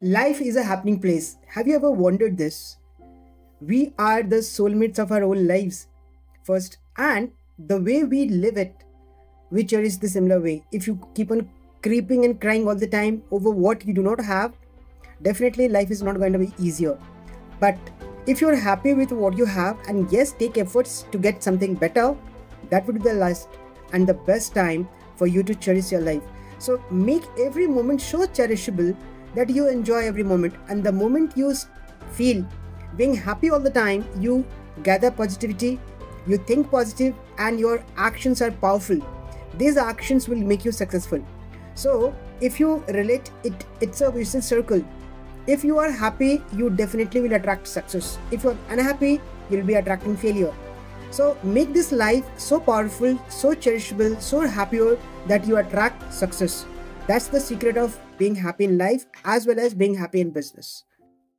Life is a happening place. Have you ever wondered this? We are the soulmates of our own lives. First, and the way we live it, we cherish the similar way. If you keep on creeping and crying all the time over what you do not have, definitely life is not going to be easier. But if you're happy with what you have and yes, take efforts to get something better, that would be the last and the best time for you to cherish your life. So make every moment so cherishable that you enjoy every moment. And the moment you feel being happy all the time, you gather positivity, you think positive, and your actions are powerful. These actions will make you successful. So if you relate it, it's a vicious circle. If you are happy, you definitely will attract success. If you are unhappy, you'll be attracting failure. So make this life so powerful, so cherishable, so happier that you attract success. That's the secret of being happy in life as well as being happy in business.